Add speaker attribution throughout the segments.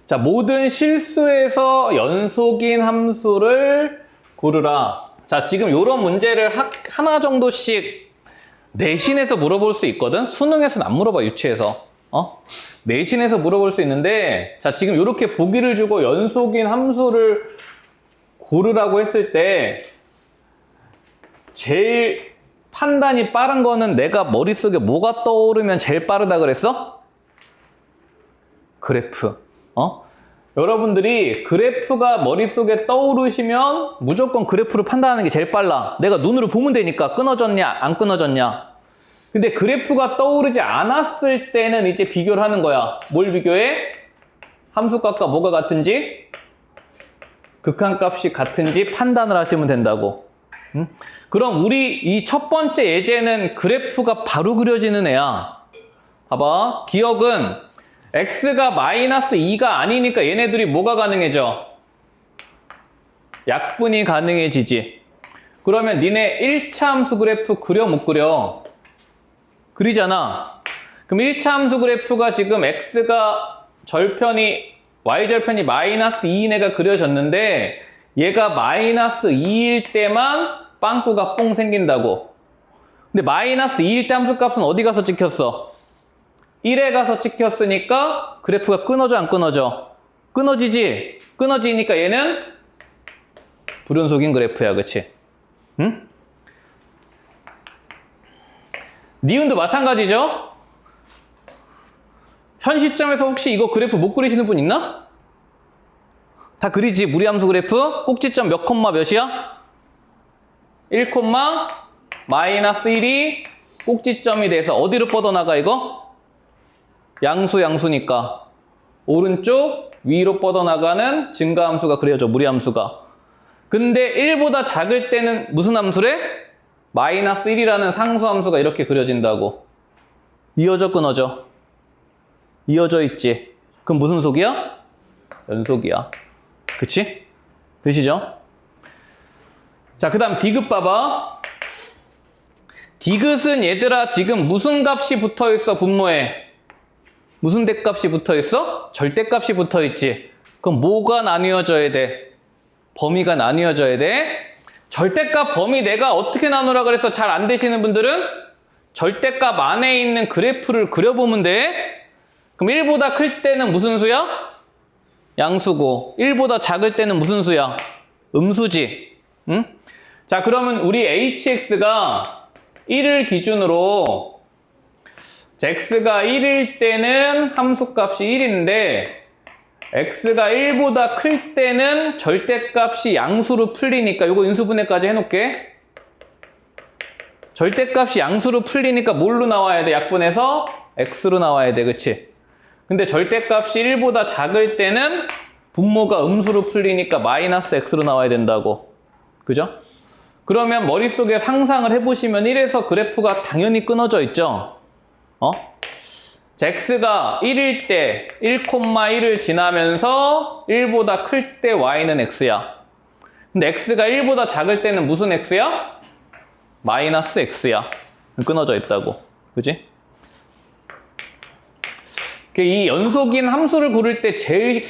Speaker 1: 자, 모든 실수에서 연속인 함수를 고르라. 자, 지금 이런 문제를 하나 정도씩 내신에서 물어볼 수 있거든? 수능에서는 안 물어봐, 유치에서. 내신에서 물어볼 수 있는데, 자, 지금 이렇게 보기를 주고 연속인 함수를 고르라고 했을 때, 제일 판단이 빠른 거는 내가 머릿속에 뭐가 떠오르면 제일 빠르다 그랬어? 그래프. 여러분들이 그래프가 머릿속에 떠오르시면 무조건 그래프를 판단하는 게 제일 빨라. 내가 눈으로 보면 되니까 끊어졌냐, 안 끊어졌냐. 근데 그래프가 떠오르지 않았을 때는 이제 비교를 하는 거야. 뭘 비교해? 함수값과 뭐가 같은지, 극한값이 같은지 판단을 하시면 된다고. 그럼 우리 이 첫 번째 예제는 그래프가 바로 그려지는 애야. 봐봐. 기억은 x가 마이너스 2가 아니니까 얘네들이 뭐가 가능해져? 약분이 가능해지지. 그러면 니네 1차 함수 그래프 그려 못 그려? 그리잖아. 그럼 1차 함수 그래프가 지금 x가 y절편이 마이너스 2인 애가 그려졌는데 얘가 마이너스 2일 때만 빵꾸가 뽕 생긴다고. 근데 마이너스 2일 때 함수값은 어디 가서 찍혔어? 1에 가서 찍혔으니까 그래프가 끊어져 안 끊어져? 끊어지지? 끊어지니까 얘는 불연속인 그래프야, 그치? 응? 니은도 마찬가지죠? 현 시점에서 혹시 이거 그래프 못 그리시는 분 있나? 다 그리지? 무리함수 그래프? 꼭지점 몇 콤마 몇이야? 1 콤마 마이너스 1이 꼭지점이 돼서 어디로 뻗어나가 이거? 양수니까 오른쪽 위로 뻗어나가는 증가함수가 그려져, 무리함수가. 근데 1보다 작을 때는 무슨 함수래? 마이너스 1이라는 상수함수가 이렇게 그려진다고. 이어져 끊어져? 이어져 있지. 그럼 무슨 속이야? 연속이야. 그치? 되시죠? 자, 그 다음 디귿 봐봐. 디귿은 얘들아 지금 무슨 값이 붙어있어, 분모에? 무슨 대값이 붙어있어? 절대값이 붙어있지. 그럼 뭐가 나뉘어져야 돼? 범위가 나뉘어져야 돼. 절대값 범위 내가 어떻게 나누라 그래서 잘 안 되시는 분들은 절대값 안에 있는 그래프를 그려보면 돼. 그럼 1보다 클 때는 무슨 수야? 양수고 1보다 작을 때는 무슨 수야? 음수지. 응? 자, 그러면 우리 hx가 1을 기준으로 x가 1일 때는 함수값이 1인데 x가 1보다 클 때는 절대값이 양수로 풀리니까 이거 인수분해까지 해놓을게. 절대값이 양수로 풀리니까 뭘로 나와야 돼? 약분해서 x로 나와야 돼. 그치? 근데 절대값이 1보다 작을 때는 분모가 음수로 풀리니까 마이너스 x로 나와야 된다고. 그죠? 그러면 머릿속에 상상을 해보시면 1에서 그래프가 당연히 끊어져 있죠? 자, x가 1일 때 1,1을 지나면서 1보다 클 때 y는 x야. 근데 x가 1보다 작을 때는 무슨 x야? 마이너스 x야. 끊어져 있다고. 그지? 이 연속인 함수를 고를 때 제일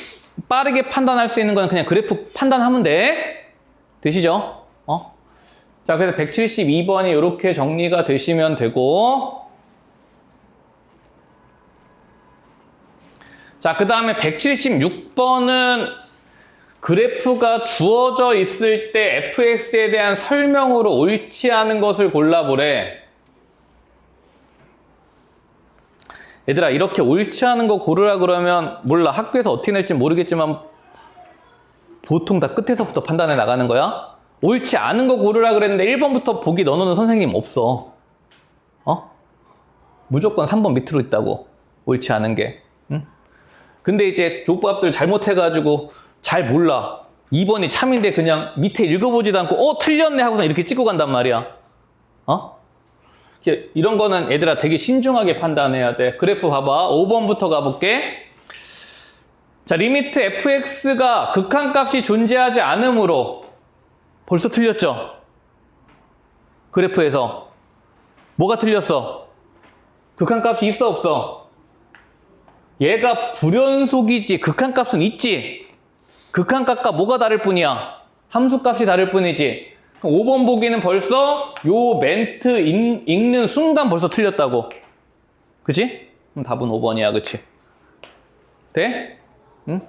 Speaker 1: 빠르게 판단할 수 있는 건 그냥 그래프 판단하면 돼. 되시죠? 자, 그래서 172번이 이렇게 정리가 되시면 되고, 자, 그 다음에 176번은 그래프가 주어져 있을 때 fx에 대한 설명으로 옳지 않은 것을 골라보래. 얘들아, 이렇게 옳지 않은 거 고르라 그러면 몰라. 학교에서 어떻게 낼지 모르겠지만 보통 다 끝에서부터 판단해 나가는 거야. 옳지 않은 거 고르라 그랬는데 1번부터 보기 넣어놓는 선생님 없어. 무조건 3번 밑으로 있다고. 옳지 않은 게. 응? 근데 이제 족밥들 잘못해가지고 잘 몰라. 2번이 참인데 그냥 밑에 읽어보지도 않고 틀렸네 하고서 이렇게 찍고 간단 말이야. 이런 거는 얘들아 되게 신중하게 판단해야 돼. 그래프 봐봐. 5번부터 가볼게. 자, 리미트 fx가 극한값이 존재하지 않으므로 벌써 틀렸죠? 그래프에서 뭐가 틀렸어? 극한값이 있어 없어? 얘가 불연속이지 극한값은 있지. 극한값과 뭐가 다를 뿐이야? 함수값이 다를 뿐이지. 그럼 5번 보기는 벌써 요 멘트 읽는 순간 벌써 틀렸다고. 그치? 그럼 답은 5번이야. 그치? 돼? 응?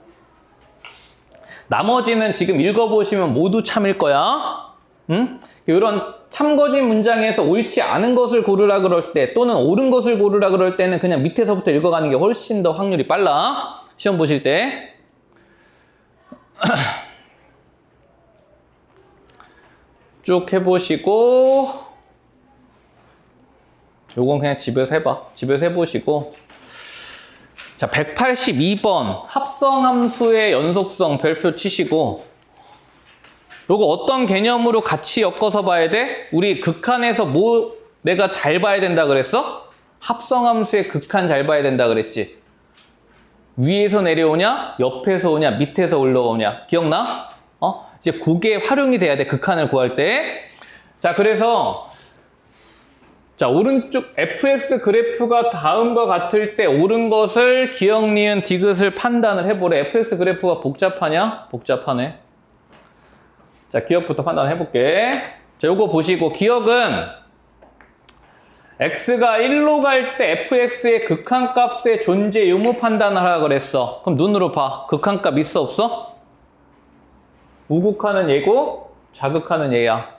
Speaker 1: 나머지는 지금 읽어보시면 모두 참일 거야. 응? 이런 참거진 문장에서 옳지 않은 것을 고르라 그럴 때 또는 옳은 것을 고르라 그럴 때는 그냥 밑에서부터 읽어가는 게 훨씬 더 확률이 빨라. 시험 보실 때. 쭉 해보시고 요건 그냥 집에서 해봐. 집에서 해보시고 자 182번 합성함수의 연속성 별표 치시고 요거 어떤 개념으로 같이 엮어서 봐야 돼? 우리 극한에서 뭐 내가 잘 봐야 된다 그랬어? 합성함수의 극한 잘 봐야 된다 그랬지? 위에서 내려오냐? 옆에서 오냐? 밑에서 올라오냐? 기억나? 이제 그게 활용이 돼야 돼. 극한을 구할 때. 자, 그래서 자, 오른쪽 fx 그래프가 다음과 같을 때 옳은 것을 기억, 니은, 디귿을 판단을 해보래. fx 그래프가 복잡하냐? 복잡하네. 자, 기억부터 판단해볼게. 자, 요거 보시고 기억은 x가 1로 갈 때 fx의 극한값의 존재 유무 판단을 하라 그랬어. 그럼 눈으로 봐. 극한값 있어 없어? 우극하는 얘고 자극하는 얘야.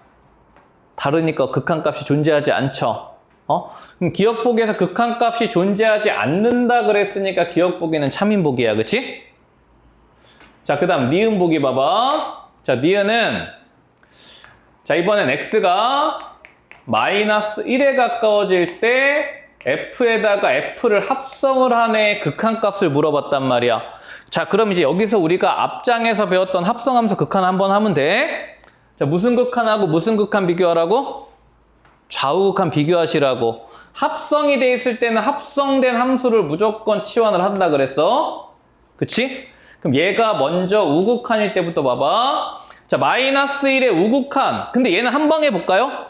Speaker 1: 다르니까 극한값이 존재하지 않죠. 그럼 기억보기에서 극한값이 존재하지 않는다 그랬으니까 기억보기는 참인보기야. 그치? 자, 그 다음 니은 보기 봐봐. 자, 니은은 자, 이번엔 x가 마이너스 1에 가까워질 때 f에다가 f를 합성을 하네 극한값을 물어봤단 말이야. 자, 그럼 이제 여기서 우리가 앞장에서 배웠던 합성함수 극한 한번 하면 돼. 자, 무슨 극한하고 무슨 극한 비교하라고? 좌우극한 비교하시라고. 합성이 돼 있을 때는 합성된 함수를 무조건 치환을 한다 그랬어. 그치? 그럼 얘가 먼저 우극한일 때부터 봐봐. 자, 마이너스 1의 우극한. 근데 얘는 한 방 해볼까요?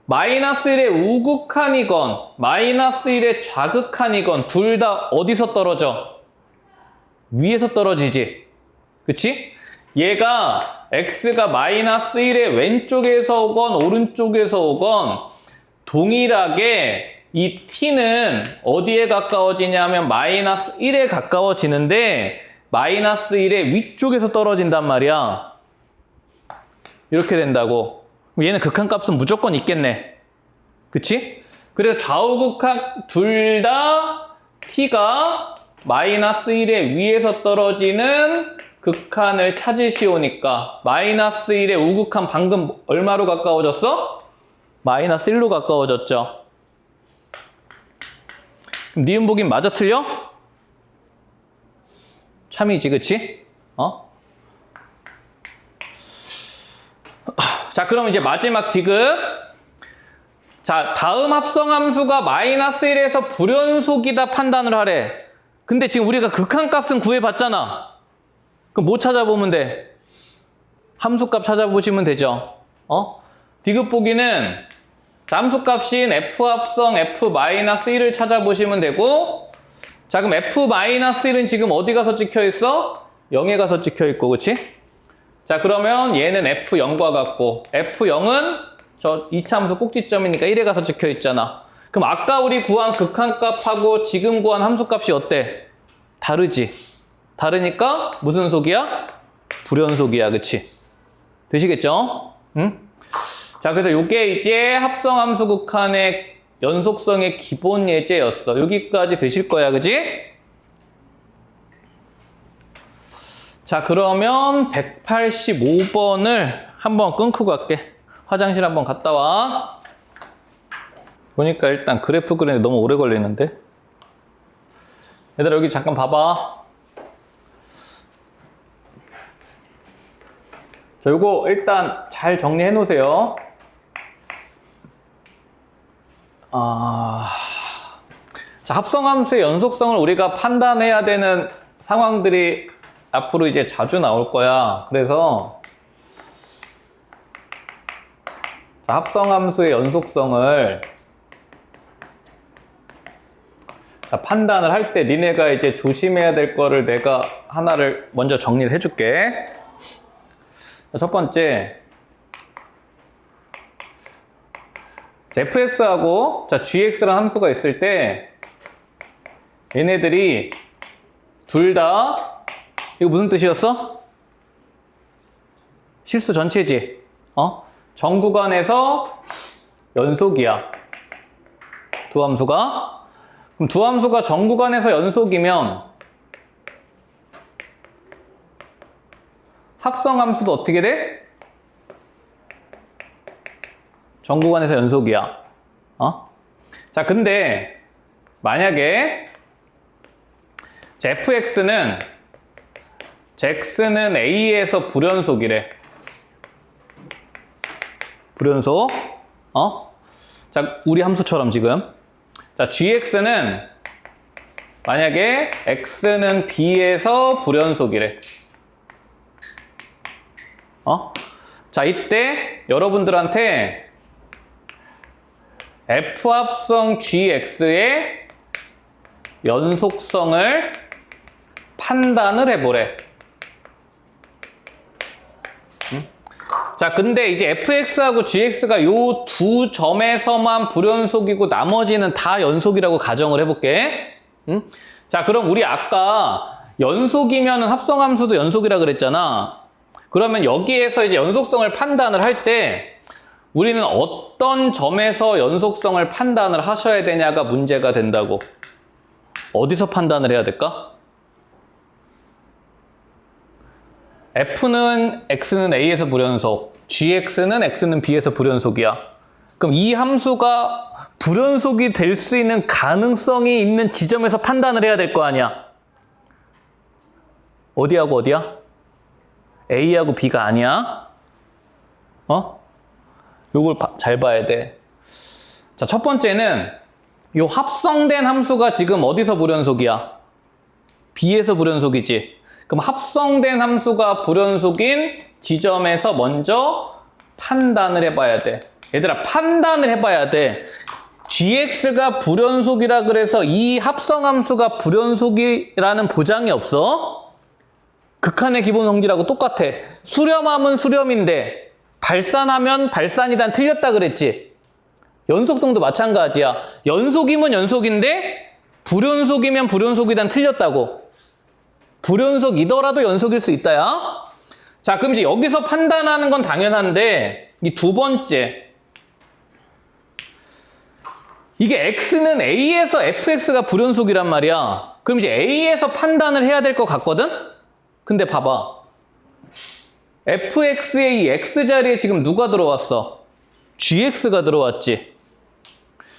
Speaker 1: 마이너스 1의 우극한이건 마이너스 1의 좌극한이건 둘 다 어디서 떨어져? 위에서 떨어지지. 그치? 얘가 x가 마이너스 1의 왼쪽에서 오건 오른쪽에서 오건 동일하게 이 t는 어디에 가까워지냐면 마이너스 1에 가까워지는데 마이너스 1의 위쪽에서 떨어진단 말이야. 이렇게 된다고. 얘는 극한값은 무조건 있겠네. 그치? 그래서 좌우극한 둘 다 t가 마이너스 1의 위에서 떨어지는 극한을 찾으시오니까 마이너스 1의 우극한 방금 얼마로 가까워졌어? 마이너스 1로 가까워졌죠. 그럼 니은 보긴 맞아 틀려? 참이지, 그치? 자, 그럼 이제 마지막 디귿. 자, 다음 합성함수가 마이너스 1에서 불연속이다 판단을 하래. 근데 지금 우리가 극한값은 구해봤잖아. 그럼 뭐 찾아보면 돼? 함수값 찾아보시면 되죠. 디귿 보기는 함수값인 f합성 f-1을 찾아보시면 되고, 자, 그럼 f-1은 지금 어디 가서 찍혀 있어? 0에 가서 찍혀 있고, 그치? 자, 그러면 얘는 f0과 같고 f0은 저 2차 함수 꼭지점이니까 1에 가서 찍혀 있잖아. 그럼 아까 우리 구한 극한값하고 지금 구한 함수값이 어때? 다르지? 다르니까 무슨 속이야? 불연속이야. 그치? 되시겠죠? 응? 자, 그래서 요게 이제 합성함수 극한의 연속성의 기본 예제였어. 여기까지 되실 거야. 그치? 자, 그러면 185번을 한번 끊고 갈게. 화장실 한번 갔다 와. 보니까 일단 그래프 그리는데 너무 오래 걸리는데. 얘들아, 여기 잠깐 봐봐. 자, 요거 일단 잘 정리해 놓으세요. 자, 합성함수의 연속성을 우리가 판단해야 되는 상황들이 앞으로 이제 자주 나올 거야. 그래서 합성함수의 연속성을 자, 판단을 할 때 니네가 이제 조심해야 될 거를 내가 하나를 먼저 정리를 해줄게. 자, 첫 번째, fx하고 자, gx라는 함수가 있을 때 얘네들이 둘 다 이거 무슨 뜻이었어? 실수 전체지. 정구간에서 연속이야. 두 함수가. 그럼 두 함수가 정구간에서 연속이면 합성함수도 어떻게 돼? 정구간에서 연속이야. 자, 근데 만약에 fx는 A에서 불연속이래. 불연속. 자, 우리 함수처럼 지금. 자, gx는 만약에 x는 b에서 불연속이래. 자, 이때 여러분들한테 f합성 gx의 연속성을 판단을 해보래. 자, 근데 이제 fx하고 gx가 요 두 점에서만 불연속이고 나머지는 다 연속이라고 가정을 해볼게. 자, 그럼 우리 아까 연속이면 합성함수도 연속이라 그랬잖아. 그러면 여기에서 이제 연속성을 판단을 할 때 우리는 어떤 점에서 연속성을 판단을 하셔야 되냐가 문제가 된다고. 어디서 판단을 해야 될까? f는 x는 a에서 불연속, gx는 x는 b에서 불연속이야. 그럼 이 함수가 불연속이 될 수 있는 가능성이 있는 지점에서 판단을 해야 될 거 아니야. 어디하고 어디야? a하고 b가 아니야. 요걸 잘 봐야 돼. 자, 첫 번째는 요 합성된 함수가 지금 어디서 불연속이야? b에서 불연속이지. 그럼 합성된 함수가 불연속인 지점에서 먼저 판단을 해봐야 돼. 얘들아, 판단을 해봐야 돼. gx가 불연속이라 그래서 이 합성함수가 불연속이라는 보장이 없어. 극한의 기본 성질하고 똑같아. 수렴하면 수렴인데 발산하면 발산이단 틀렸다 그랬지. 연속성도 마찬가지야. 연속이면 연속인데 불연속이면 불연속이단 틀렸다고. 불연속이더라도 연속일 수 있다야. 자, 그럼 이제 여기서 판단하는 건 당연한데 이 두 번째, 이게 x는 a에서 fx가 불연속이란 말이야. 그럼 이제 a에서 판단을 해야 될 것 같거든? 근데 봐봐, fx의 이 x자리에 지금 누가 들어왔어? gx가 들어왔지.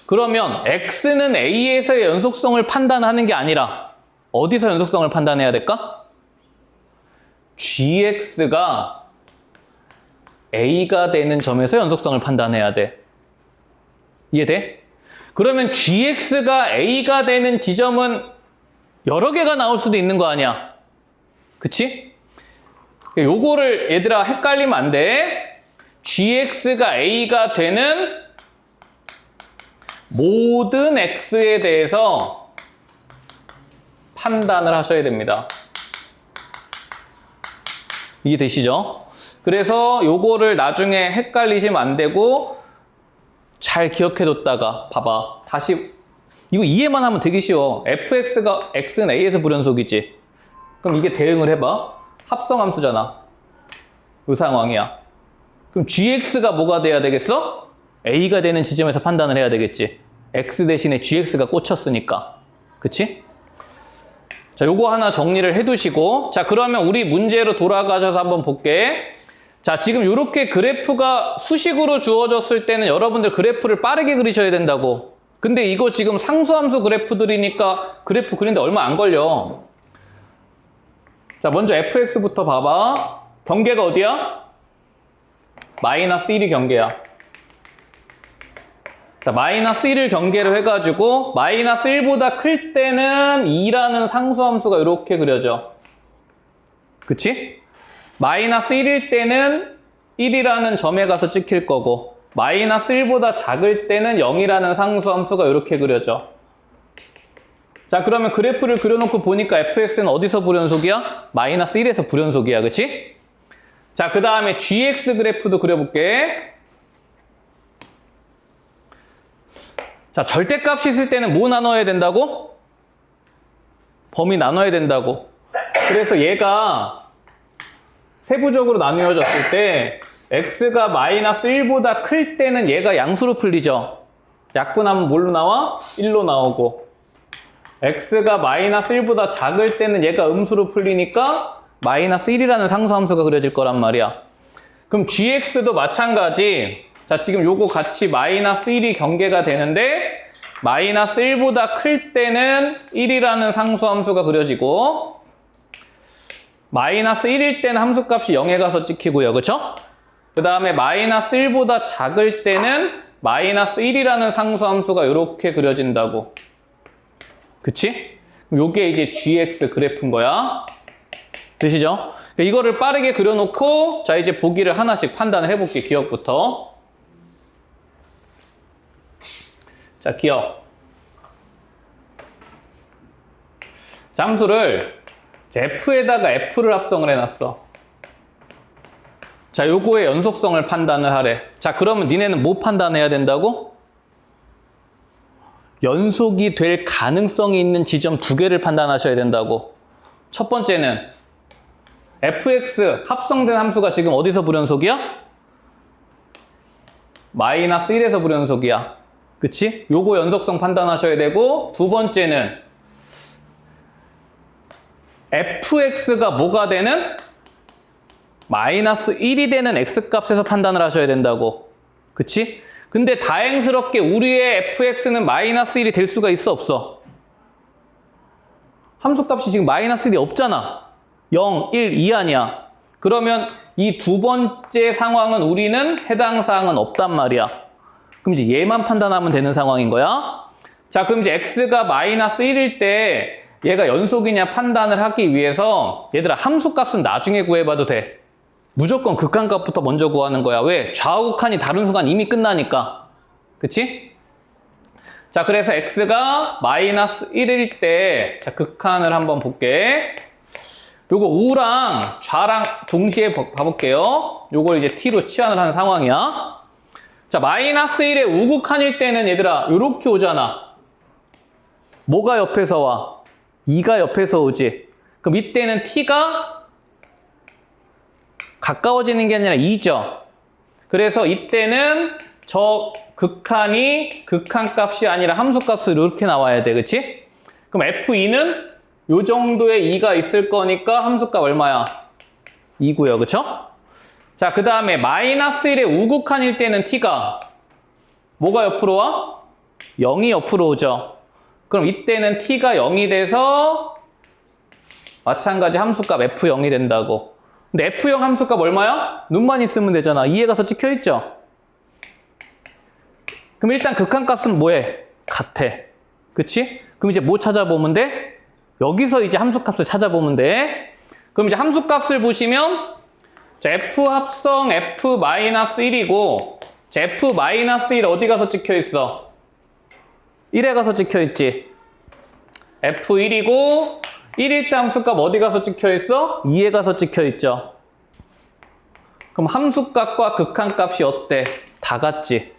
Speaker 1: 그러면 x는 a에서의 연속성을 판단하는 게 아니라 어디서 연속성을 판단해야 될까? gx가 a가 되는 점에서 연속성을 판단해야 돼. 이해돼? 그러면 gx가 a가 되는 지점은 여러 개가 나올 수도 있는 거 아니야. 그치? 요거를 얘들아 헷갈리면 안 돼. gx가 a가 되는 모든 x에 대해서 판단을 하셔야 됩니다. 이해되시죠? 그래서 요거를 나중에 헷갈리시면 안 되고 잘 기억해뒀다가 봐봐. 다시 이거 이해만 하면 되게 쉬워. fx가 x는 a에서 불연속이지. 그럼 이게 대응을 해봐. 합성함수잖아. 이 상황이야. 그럼 gx가 뭐가 돼야 되겠어? a가 되는 지점에서 판단을 해야 되겠지. x 대신에 gx가 꽂혔으니까. 그치? 자, 요거 하나 정리를 해두시고, 자, 그러면 우리 문제로 돌아가셔서 한번 볼게. 자, 지금 이렇게 그래프가 수식으로 주어졌을 때는 여러분들 그래프를 빠르게 그리셔야 된다고. 근데 이거 지금 상수함수 그래프들이니까 그래프 그리는데 얼마 안 걸려. 자, 먼저 fx부터 봐봐. 경계가 어디야? 마이너스 1이 경계야. 자, 마이너스 1을 경계로 해가지고 마이너스 1보다 클 때는 2라는 상수함수가 이렇게 그려져. 그치? 마이너스 1일 때는 1이라는 점에 가서 찍힐 거고 마이너스 1보다 작을 때는 0이라는 상수함수가 이렇게 그려져. 자, 그러면 그래프를 그려놓고 보니까 fx는 어디서 불연속이야? 마이너스 1에서 불연속이야, 그치? 자, 그 다음에 gx 그래프도 그려볼게. 자, 절대값이 있을 때는 뭐 나눠야 된다고? 범위 나눠야 된다고. 그래서 얘가 세부적으로 나누어졌을 때 x가 마이너스 1보다 클 때는 얘가 양수로 풀리죠. 약분하면 뭘로 나와? 1로 나오고. x가 마이너스 1보다 작을 때는 얘가 음수로 풀리니까 마이너스 1이라는 상수함수가 그려질 거란 말이야. 그럼 gx도 마찬가지. 자, 지금 요거 같이 마이너스 1이 경계가 되는데 마이너스 1보다 클 때는 1이라는 상수함수가 그려지고 마이너스 1일 때는 함수값이 0에 가서 찍히고요. 그쵸? 그 다음에 마이너스 1보다 작을 때는 마이너스 1이라는 상수함수가 이렇게 그려진다고. 그치? 요게 이제 gx 그래프인 거야. 되시죠? 이거를 빠르게 그려놓고 자, 이제 보기를 하나씩 판단을 해볼게. 기억부터. 자, 기억. 자, 함수를 f에다가 f를 합성을 해놨어. 자, 요거의 연속성을 판단을 하래. 자, 그러면 니네는 뭐 판단해야 된다고? 연속이 될 가능성이 있는 지점 2개를 판단하셔야 된다고. 첫 번째는 fx 합성된 함수가 지금 어디서 불연속이야? 마이너스 1에서 불연속이야. 그치? 요거 연속성 판단하셔야 되고, 두 번째는 fx가 뭐가 되는? 마이너스 1이 되는 x값에서 판단을 하셔야 된다고. 그치? 근데 다행스럽게 우리의 fx는 마이너스 1이 될 수가 있어, 없어? 함수값이 지금 마이너스 1이 없잖아. 0, 1, 2 아니야. 그러면 이 두 번째 상황은 우리는 해당 사항은 없단 말이야. 그럼 이제 얘만 판단하면 되는 상황인 거야. 자, 그럼 이제 x가 마이너스 1일 때 얘가 연속이냐 판단을 하기 위해서 얘들아 함수값은 나중에 구해봐도 돼. 무조건 극한값부터 먼저 구하는 거야. 왜? 좌우극한이 다른 순간 이미 끝나니까. 그치? 자, 그래서 x가 마이너스 1일 때 자, 극한을 한번 볼게. 요거 우랑 좌랑 동시에 봐볼게요. 요걸 이제 t로 치환을 한 상황이야. 자, 마이너스 1의 우극한일 때는 얘들아 요렇게 오잖아. 뭐가 옆에서 와? 2가 옆에서 오지. 그럼 이때는 t가 가까워지는 게 아니라 2죠. 그래서 이때는 저 극한이 극한값이 아니라 함수값으로 이렇게 나와야 돼. 그치? 그럼 f2는 요 정도의 2가 있을 거니까 함수값 얼마야? 2고요. 그쵸? 자, 그 다음에 마이너스 1의 우극한일 때는 t가 뭐가 옆으로 와? 0이 옆으로 오죠. 그럼 이때는 t가 0이 돼서 마찬가지 함수값 f0이 된다고. 근데 f0 함수값 얼마야? 눈만 있으면 되잖아. 2에 가서 찍혀있죠? 그럼 일단 극한값은 뭐해? 같아. 그치? 그럼 이제 뭐 찾아보면 돼? 여기서 이제 함수값을 찾아보면 돼. 그럼 이제 함수값을 보시면 자, f 합성 f-1이고 자, f-1 어디 가서 찍혀있어? 1에 가서 찍혀있지. f1이고 1일 때 함수값 어디 가서 찍혀있어? 2에 가서 찍혀있죠. 그럼 함수값과 극한값이 어때? 다 같지.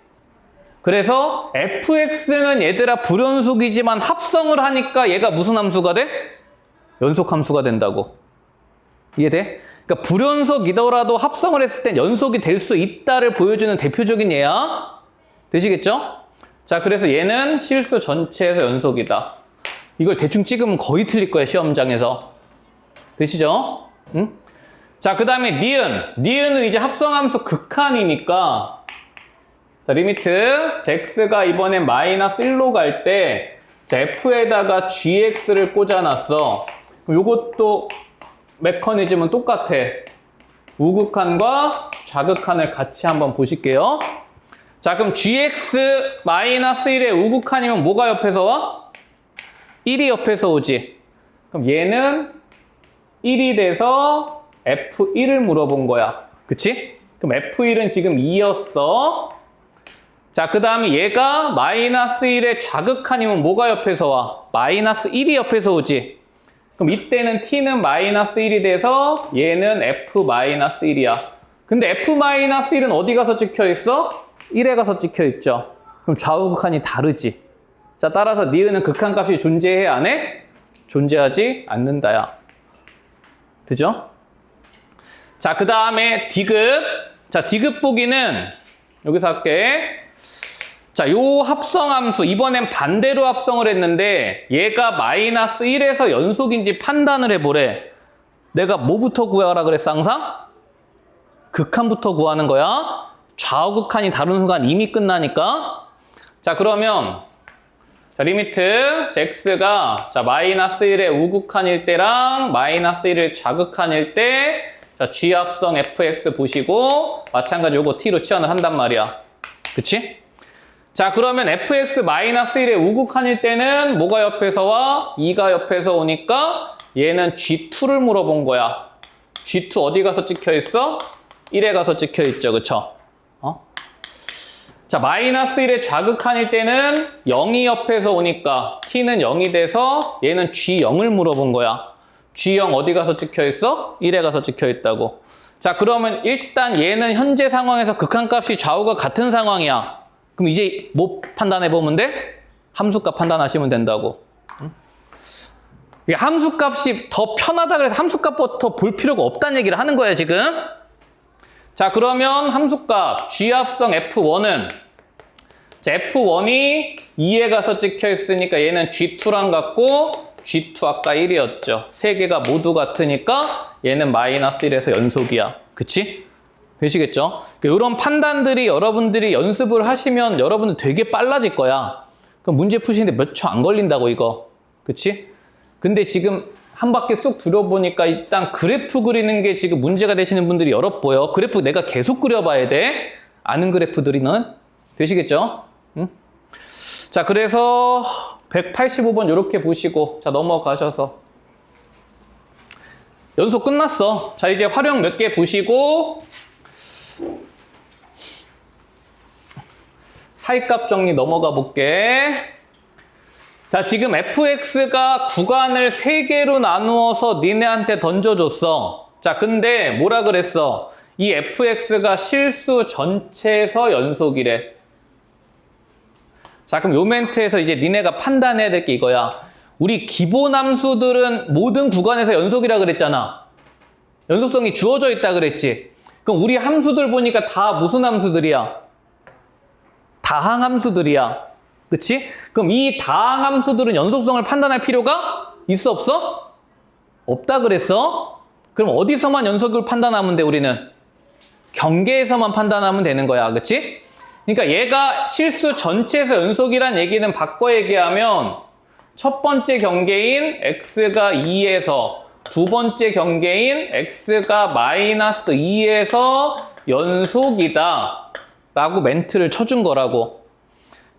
Speaker 1: 그래서 fx는 얘들아 불연속이지만 합성을 하니까 얘가 무슨 함수가 돼? 연속함수가 된다고. 이해돼? 그러니까 불연속이더라도 합성을 했을 땐 연속이 될 수 있다를 보여주는 대표적인 예야. 되시겠죠? 자, 그래서 얘는 실수 전체에서 연속이다. 이걸 대충 찍으면 거의 틀릴 거야, 시험장에서. 되시죠? 응? 자, 그 다음에 니은. 니은은 이제 합성함수 극한이니까 자, 리미트 x가 이번엔 마이너스 1로 갈 때 f에다가 gx를 꽂아놨어. 그럼 요것도 메커니즘은 똑같아. 우극한과 좌극한을 같이 한번 보실게요. 자, 그럼 gx-1의 우극한이면 뭐가 옆에서 와? 1이 옆에서 오지. 그럼 얘는 1이 돼서 f1을 물어본 거야. 그치? 그럼 f1은 지금 2였어. 자, 그 다음에 얘가 마이너스 1의 좌극한이면 뭐가 옆에서 와? 마이너스 1이 옆에서 오지. 그럼 이때는 t는 마이너스 1이 돼서 얘는 f-1이야. 근데 f-1은 어디 가서 찍혀 있어? 1에 가서 찍혀 있죠. 그럼 좌우 극한이 다르지. 자, 따라서 니은은 극한값이 존재해, 안 해? 존재하지 않는다야. 그죠? 자, 그 다음에 디귿. 자, 디귿 보기는 여기서 할게. 자, 요 합성함수, 이번엔 반대로 합성을 했는데 얘가 마이너스 1에서 연속인지 판단을 해보래. 내가 뭐부터 구하라 그랬어, 항상? 극한부터 구하는 거야. 좌우 극한이 다른 순간 이미 끝나니까. 자, 그러면 자, 리미트 x가 자, 마이너스 1의 우극한일 때랑 마이너스 1의 좌극한일 때 자, g합성 fx 보시고 마찬가지 요거 t로 치환을 한단 말이야. 그치? 자, 그러면 fx-1의 우극한일 때는 뭐가 옆에서 와? 2가 옆에서 오니까 얘는 g2를 물어본 거야. g2 어디 가서 찍혀 있어? 1에 가서 찍혀 있죠. 그쵸? 자, 마이너스 1의 좌극한일 때는 0이 옆에서 오니까 t는 0이 돼서 얘는 g0을 물어본 거야. g0 어디 가서 찍혀 있어? 1에 가서 찍혀 있다고. 자, 그러면 일단 얘는 현재 상황에서 극한값이 좌우가 같은 상황이야. 그럼 이제 뭐 판단해보면 돼? 함수값 판단하시면 된다고. 이게 함수값이 더 편하다 그래서 함수값부터 볼 필요가 없다는 얘기를 하는 거야, 지금. 자, 그러면 함수값 G합성 F1은 자, F1이 2에 가서 찍혀 있으니까 얘는 G2랑 같고 G2 아까 1이었죠. 세 개가 모두 같으니까 얘는 마이너스 1에서 연속이야. 그치? 되시겠죠? 이런 판단들이 여러분들이 연습을 하시면 여러분들 되게 빨라질 거야. 그럼 문제 푸시는데 몇 초 안 걸린다고 이거. 그치? 근데 지금 한 바퀴 쑥 둘러보니까 일단 그래프 그리는 게 지금 문제가 되시는 분들이 여럿 보여. 그래프 내가 계속 그려봐야 돼. 아는 그래프들이는. 되시겠죠? 응? 자, 그래서 185번 이렇게 보시고 자, 넘어가셔서 연속 끝났어. 자, 이제 활용 몇 개 보시고 사이값 정리 넘어가 볼게. 자, 지금 fx가 구간을 3개로 나누어서 니네한테 던져줬어. 자, 근데 뭐라 그랬어? 이 fx가 실수 전체에서 연속이래. 자, 그럼 요 멘트에서 이제 니네가 판단해야 될 게 이거야. 우리 기본 함수들은 모든 구간에서 연속이라 그랬잖아. 연속성이 주어져 있다 그랬지. 그럼 우리 함수들 보니까 다 무슨 함수들이야? 다항함수들이야. 그치? 그럼 이 다항함수들은 연속성을 판단할 필요가 있어 없어? 없다 그랬어? 그럼 어디서만 연속을 판단하면 돼 우리는? 경계에서만 판단하면 되는 거야. 그치? 그러니까 얘가 실수 전체에서 연속이란 얘기는 바꿔 얘기하면 첫 번째 경계인 x가 2에서 두 번째 경계인 x가 마이너스 2에서 연속이다 라고 멘트를 쳐준 거라고.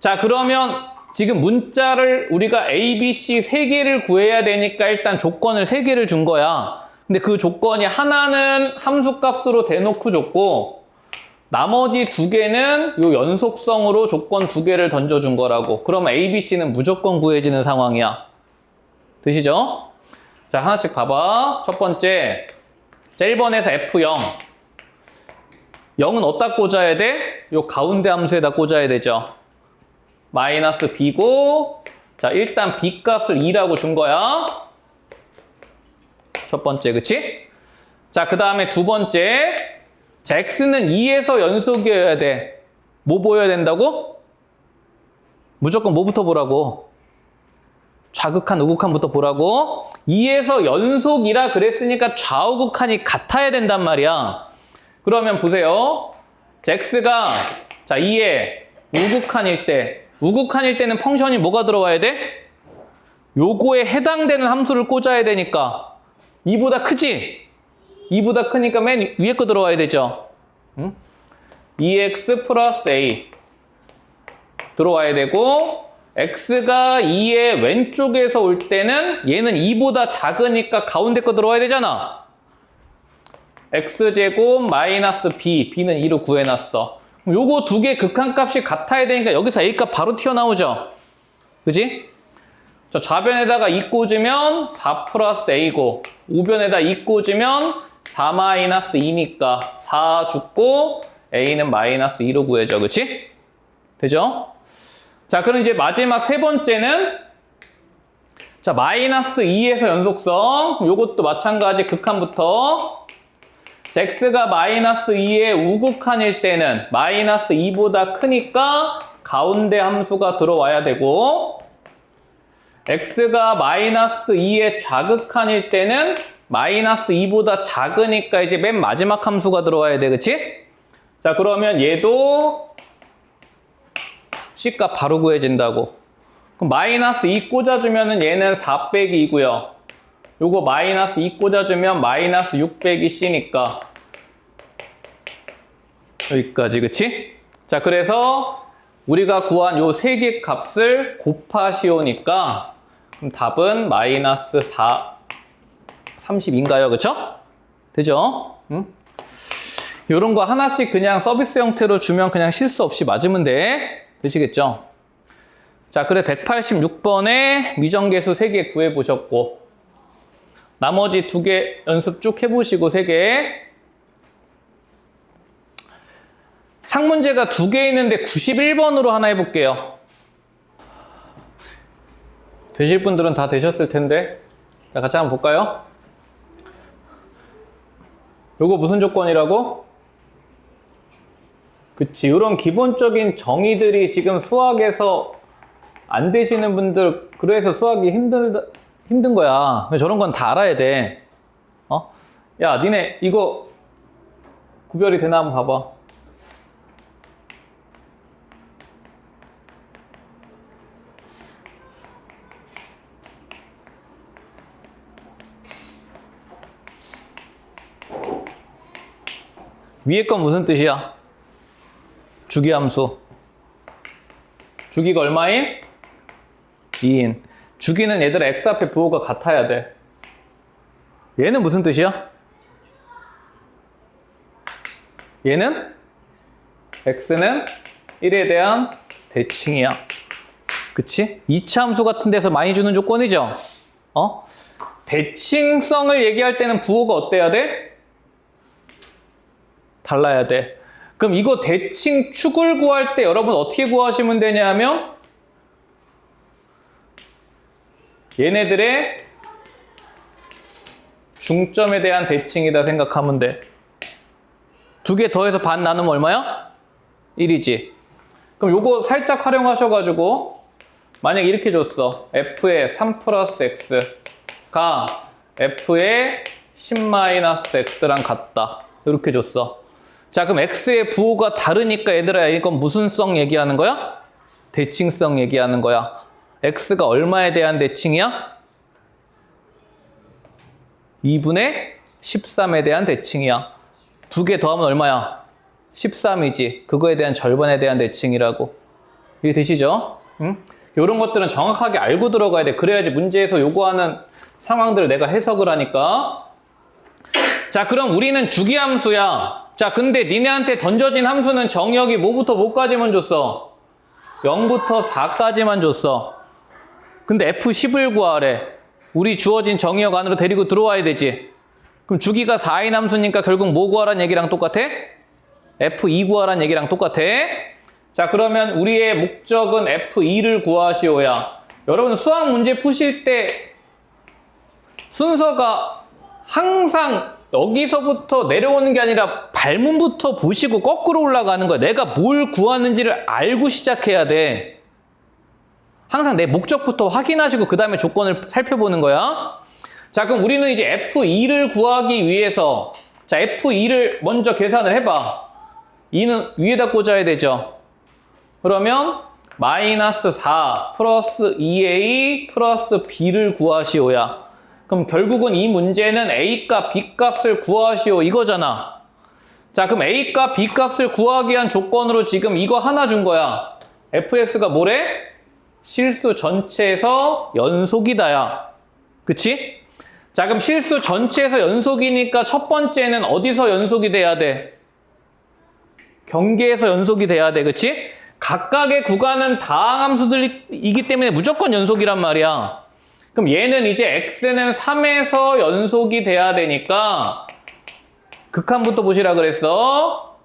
Speaker 1: 자, 그러면 지금 문자를 우리가 A, B, C 3개를 구해야 되니까 일단 조건을 3개를 준 거야. 근데 그 조건이 하나는 함수값으로 대놓고 줬고 나머지 2개는 요 연속성으로 조건 2개를 던져준 거라고. 그러면 A, B, C는 무조건 구해지는 상황이야. 되시죠? 자, 하나씩 봐봐. 첫 번째, 자, 1번에서 F0. 0은 어디다 꽂아야 돼? 요 가운데 함수에다 꽂아야 되죠. 마이너스 B고, 자, 일단 B 값을 2라고 준 거야. 첫 번째, 그치? 자, 그 다음에 두 번째, 자, X는 2에서 연속이어야 돼. 뭐 보여야 된다고? 무조건 뭐부터 보라고? 좌극한, 우극한부터 보라고. 2에서 연속이라 그랬으니까 좌우극한이 같아야 된단 말이야. 그러면 보세요. 자, X가 자 2에 우극한일 때, 우극한일 때는 펑션이 뭐가 들어와야 돼? 요거에 해당되는 함수를 꽂아야 되니까 2보다 크지? 2보다 크니까 맨 위에 거 들어와야 되죠. 응? 2x 플러스 a 들어와야 되고 x가 2의 왼쪽에서 올 때는 얘는 2보다 작으니까 가운데 거 들어와야 되잖아. x제곱 마이너스 b, b는 2로 구해놨어. 요거 두 개 극한값이 같아야 되니까 여기서 a값 바로 튀어나오죠. 그지? 자, 좌변에다가 2 꽂으면 4 플러스 A고 우변에다 2 꽂으면 4 마이너스 2니까 4 죽고 A는 마이너스 2로 구해져. 그치? 되죠? 자, 그럼 이제 마지막 세 번째는 자, 마이너스 2에서 연속성. 요것도 마찬가지 극한부터 x가 마이너스 2의 우극한일 때는 마이너스 2보다 크니까 가운데 함수가 들어와야 되고 x가 마이너스 2의 좌극한일 때는 마이너스 2보다 작으니까 이제 맨 마지막 함수가 들어와야 돼. 그치? 자, 그러면 얘도 C값 바로 구해진다고. 그럼 마이너스 2 꽂아주면은 얘는 4 빼기 2고요. 요거 마이너스 2 꽂아주면 마이너스 6 빼기 C니까 여기까지. 그치? 자, 그래서 우리가 구한 요 세 개 값을 곱하시오니까 그럼 답은 마이너스 30인가요? 그쵸? 되죠? 응? 요런 거 하나씩 그냥 서비스 형태로 주면 그냥 실수 없이 맞으면 돼. 되시겠죠? 자, 그래 186번에 미정계수 3개 구해보셨고 나머지 2개 연습 쭉 해보시고 3개 상문제가 2개 있는데 91번으로 하나 해볼게요. 되실 분들은 다 되셨을 텐데 자, 같이 한번 볼까요? 요거 무슨 조건이라고? 그치, 이런 기본적인 정의들이 지금 수학에서 안 되시는 분들 그래서 수학이 힘든 거야. 저런 건 다 알아야 돼. 야, 니네 이거 구별이 되나 한번 봐봐. 위에 건 무슨 뜻이야? 주기함수. 주기가 얼마인? 2인. 주기는 얘들아 x 앞에 부호가 같아야 돼. 얘는 무슨 뜻이야? 얘는 x는 1에 대한 대칭이야. 그치? 2차 함수 같은 데서 많이 주는 조건이죠? 대칭성을 얘기할 때는 부호가 어때야 돼? 달라야 돼. 그럼 이거 대칭 축을 구할 때 여러분 어떻게 구하시면 되냐면 얘네들의 중점에 대한 대칭이다 생각하면 돼. 2개 더해서 반 나누면 얼마야? 1이지. 그럼 요거 살짝 활용하셔가지고 만약 이렇게 줬어. f의 3 플러스 x가 f의 10-x랑 같다. 이렇게 줬어. 자, 그럼 x의 부호가 다르니까 얘들아 이건 무슨 성 얘기하는 거야? 대칭성 얘기하는 거야. x가 얼마에 대한 대칭이야? 2분의 13에 대한 대칭이야. 2개 더하면 얼마야? 13이지. 그거에 대한 절반에 대한 대칭이라고. 이해 되시죠? 응? 이런 것들은 정확하게 알고 들어가야 돼. 그래야지 문제에서 요구하는 상황들을 내가 해석을 하니까. 자, 그럼 우리는 주기함수야. 자, 근데 니네한테 던져진 함수는 정의역이 뭐부터 뭐까지만 줬어? 0부터 4까지만 줬어. 근데 F10을 구하래. 우리 주어진 정의역 안으로 데리고 들어와야 되지. 그럼 주기가 4인 함수니까 결국 뭐 구하라는 얘기랑 똑같아? F2 구하라는 얘기랑 똑같아. 자, 그러면 우리의 목적은 F2를 구하시오야. 여러분 수학 문제 푸실 때 순서가 항상 여기서부터 내려오는 게 아니라 발문부터 보시고 거꾸로 올라가는 거야. 내가 뭘 구하는지를 알고 시작해야 돼. 항상 내 목적부터 확인하시고 그 다음에 조건을 살펴보는 거야. 자, 그럼 우리는 이제 F2를 구하기 위해서 자, F2를 먼저 계산을 해봐. 2는 위에다 꽂아야 되죠. 그러면 마이너스 4 플러스 2a 플러스 b를 구하시오야. 그럼 결국은 이 문제는 A값, B값을 구하시오 이거잖아. 자, 그럼 A값, B값을 구하기 위한 조건으로 지금 이거 하나 준 거야. fx가 뭐래? 실수 전체에서 연속이다야. 그치? 자, 그럼 실수 전체에서 연속이니까 첫 번째는 어디서 연속이 돼야 돼? 경계에서 연속이 돼야 돼. 그치? 각각의 구간은 다항함수들이기 때문에 무조건 연속이란 말이야. 그럼 얘는 이제 x는 3에서 연속이 돼야 되니까 극한부터 보시라 그랬어.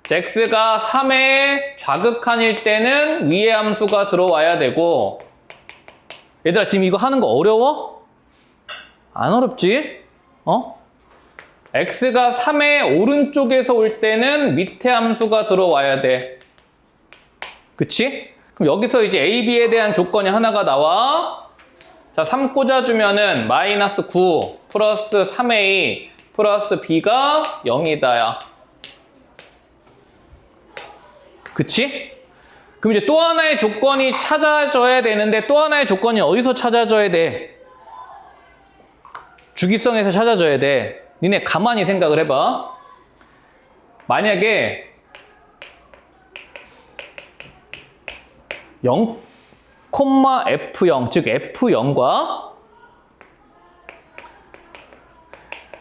Speaker 1: x가 3의 좌극한일 때는 위의 함수가 들어와야 되고, 얘들아 지금 이거 하는 거 어려워? 안 어렵지? x가 3의 오른쪽에서 올 때는 밑에 함수가 들어와야 돼. 그치? 그럼 여기서 이제 a, b에 대한 조건이 하나가 나와. 자, 3 꽂아주면은 마이너스 9 플러스 3a 플러스 b가 0이다, 야. 그치? 그럼 이제 또 하나의 조건이 찾아져야 되는데, 또 하나의 조건이 어디서 찾아져야 돼? 주기성에서 찾아져야 돼. 니네 가만히 생각을 해봐. 만약에 0,f0, 즉 f0과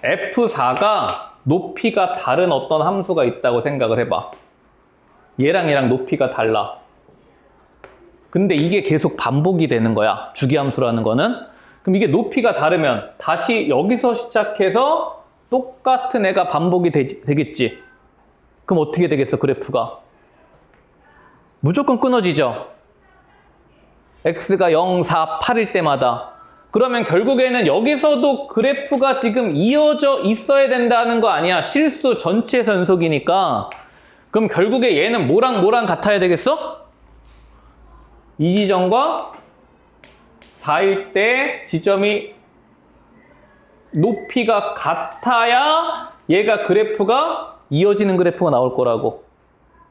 Speaker 1: f4가 높이가 다른 어떤 함수가 있다고 생각을 해봐. 얘랑 높이가 달라. 근데 이게 계속 반복이 되는 거야. 주기함수라는 거는. 그럼 이게 높이가 다르면 다시 여기서 시작해서 똑같은 애가 반복이 되겠지. 그럼 어떻게 되겠어, 그래프가? 무조건 끊어지죠. x가 0, 4, 8일 때마다. 그러면 결국에는 여기서도 그래프가 지금 이어져 있어야 된다는 거 아니야. 실수 전체에서 연속이니까. 그럼 결국에 얘는 뭐랑 같아야 되겠어? 이 지점과 4일 때 지점이 높이가 같아야 얘가 그래프가 이어지는 그래프가 나올 거라고.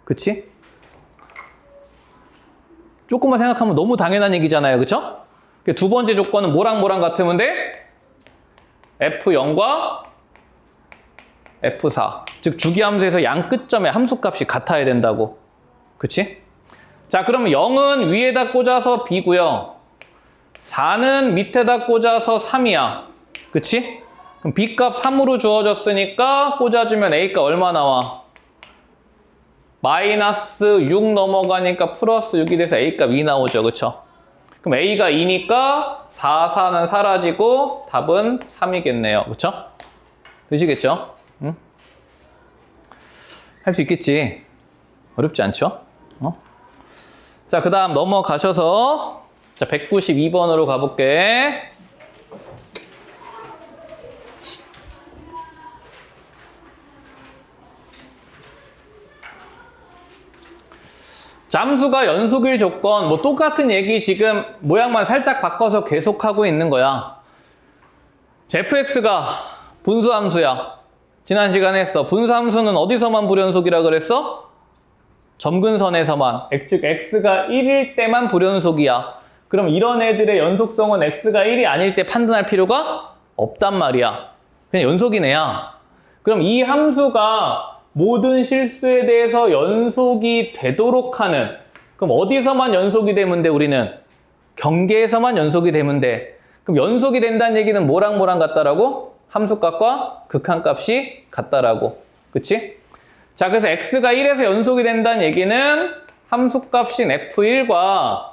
Speaker 1: 그치? 조금만 생각하면 너무 당연한 얘기잖아요. 그쵸? 두 번째 조건은 뭐랑 같으면 돼? F0과 F4. 즉 주기함수에서 양 끝점의 함수값이 같아야 된다고. 그치? 자, 그러면 0은 위에다 꽂아서 B고요. 4는 밑에다 꽂아서 3이야. 그치? 그럼 B값 3으로 주어졌으니까 꽂아주면 A값 얼마 나와? 마이너스 6 넘어가니까 플러스 6이 돼서 A값 2 나오죠. 그쵸? 그럼 A가 2니까 4, 4는 사라지고 답은 3이겠네요. 그쵸? 되시겠죠? 응? 할 수 있겠지? 어렵지 않죠? 자, 그 다음 넘어가셔서 자, 192번으로 가볼게. 잠수가 연속일 조건, 뭐 똑같은 얘기 지금 모양만 살짝 바꿔서 계속하고 있는 거야. fx가 분수함수야. 지난 시간에 했어. 분수함수는 어디서만 불연속이라 그랬어? 점근선에서만. 즉 x가 1일 때만 불연속이야. 그럼 이런 애들의 연속성은 x가 1이 아닐 때 판단할 필요가 없단 말이야. 그냥 연속이네야. 그럼 이 함수가 모든 실수에 대해서 연속이 되도록 하는, 그럼 어디서만 연속이 되면 돼, 우리는? 경계에서만 연속이 되면 돼. 그럼 연속이 된다는 얘기는 뭐랑 같다라고? 함수값과 극한값이 같다라고. 그치? 자, 그래서 x가 1에서 연속이 된다는 얘기는 함수값인 f1과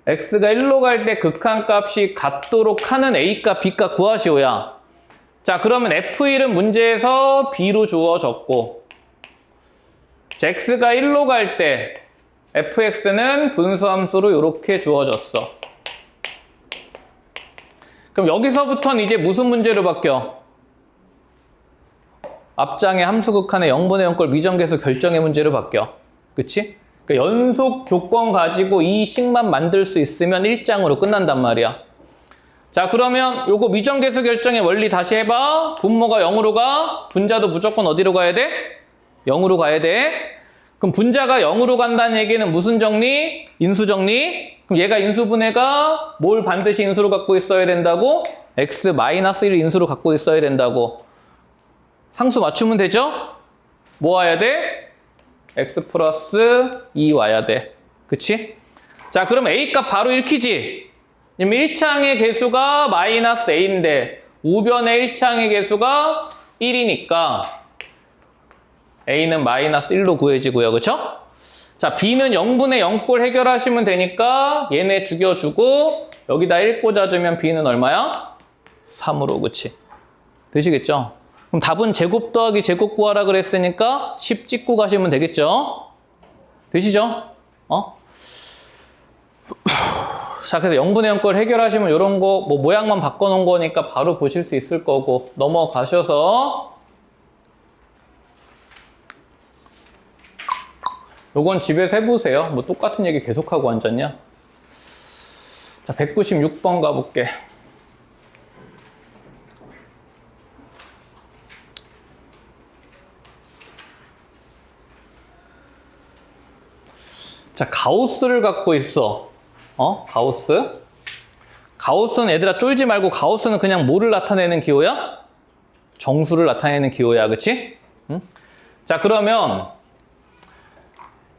Speaker 1: x가 1로 갈 때 극한값이 같도록 하는 a값, b값 구하시오야. 자, 그러면 f1은 문제에서 b로 주어졌고, x가 1로 갈 때 fx는 분수함수로 이렇게 주어졌어. 그럼 여기서부터는 이제 무슨 문제로 바뀌어? 앞장의 함수극한의 0분의 0꼴 미정계수 결정의 문제로 바뀌어. 그치? 그러니까 연속 조건 가지고 이 식만 만들 수 있으면 1장으로 끝난단 말이야. 자, 그러면 요거 미정계수 결정의 원리 다시 해봐. 분모가 0으로 가. 분자도 무조건 어디로 가야 돼? 0으로 가야 돼. 그럼 분자가 0으로 간다는 얘기는 무슨 정리? 인수 정리. 그럼 얘가 인수분해가 뭘 반드시 인수로 갖고 있어야 된다고? x-1을 인수로 갖고 있어야 된다고. 상수 맞추면 되죠? 뭐 와야 돼? x 플러스 2 와야 돼. 그치? 자, 그럼 a값 바로 읽히지? 1창의 개수가 마이너스 a인데 우변의 1창의 개수가 1이니까 a는 마이너스 1로 구해지고요. 그쵸? 자, b는 0분의 0꼴 해결하시면 되니까 얘네 죽여주고 여기다 1 꽂아주면 b는 얼마야? 3으로, 그치? 되시겠죠? 그럼 답은 제곱 더하기 제곱 구하라 그랬으니까 10 찍고 가시면 되겠죠? 되시죠? 자, 그래서 0분의 0 걸 해결하시면 이런 거, 뭐 모양만 바꿔놓은 거니까 바로 보실 수 있을 거고, 넘어가셔서 요건 집에서 해보세요. 뭐 똑같은 얘기 계속하고 앉았냐? 자, 196번 가볼게. 자, 가우스를 갖고 있어. 가우스. 가우스는 얘들아 쫄지 말고 가우스는 그냥 뭐를 나타내는 기호야? 정수를 나타내는 기호야, 그치? 응? 자, 그러면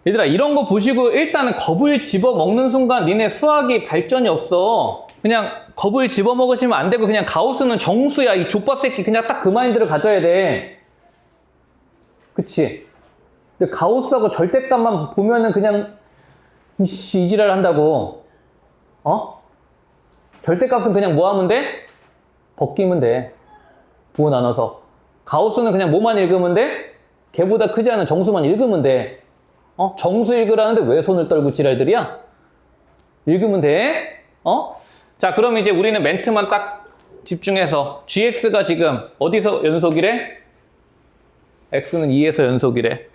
Speaker 1: 얘들아 이런 거 보시고 일단은 겁을 집어먹는 순간 니네 수학이 발전이 없어. 그냥 겁을 집어먹으시면 안 되고 그냥 가우스는 정수야. 이 족밥 새끼 그냥 딱 그 마인드를 가져야 돼. 그치? 근데 가우스하고 절대값만 보면은 그냥 이지랄 한다고. 절대값은 그냥 뭐 하면 돼? 벗기면 돼. 부호 나눠서. 가우스는 그냥 뭐만 읽으면 돼? 걔보다 크지 않은 정수만 읽으면 돼. 정수 읽으라는데 왜 손을 떨고 지랄들이야? 읽으면 돼. 자, 그럼 이제 우리는 멘트만 딱 집중해서 gx가 지금 어디서 연속이래? x는 2에서 연속이래.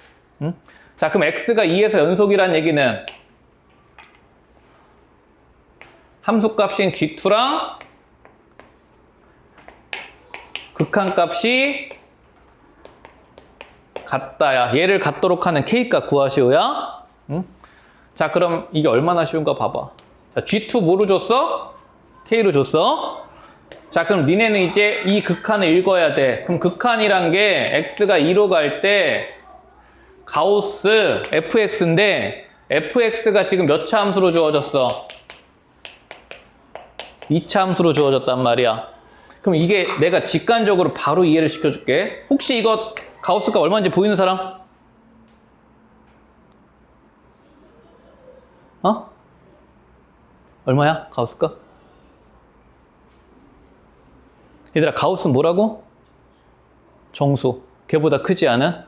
Speaker 1: 응? 자, 그럼 x가 2에서 연속이란 얘기는 함수값인 g2랑 극한값이 같다야. 얘를 같도록 하는 k값 구하시오야. 응? 자, 그럼 이게 얼마나 쉬운가 봐봐. 자, g2 뭐로 줬어? k로 줬어. 자, 그럼 니네는 이제 이 극한을 읽어야 돼. 그럼 극한이란 게 x가 2로 갈 때 가우스 fx인데 fx가 지금 몇 차 함수로 주어졌어? 2차 함수로 주어졌단 말이야. 그럼 이게 내가 직관적으로 바로 이해를 시켜줄게. 혹시 이거 가우스값 얼마인지 보이는 사람? 얼마야? 가우스값? 얘들아, 가우스는 뭐라고? 정수. 걔보다 크지 않은?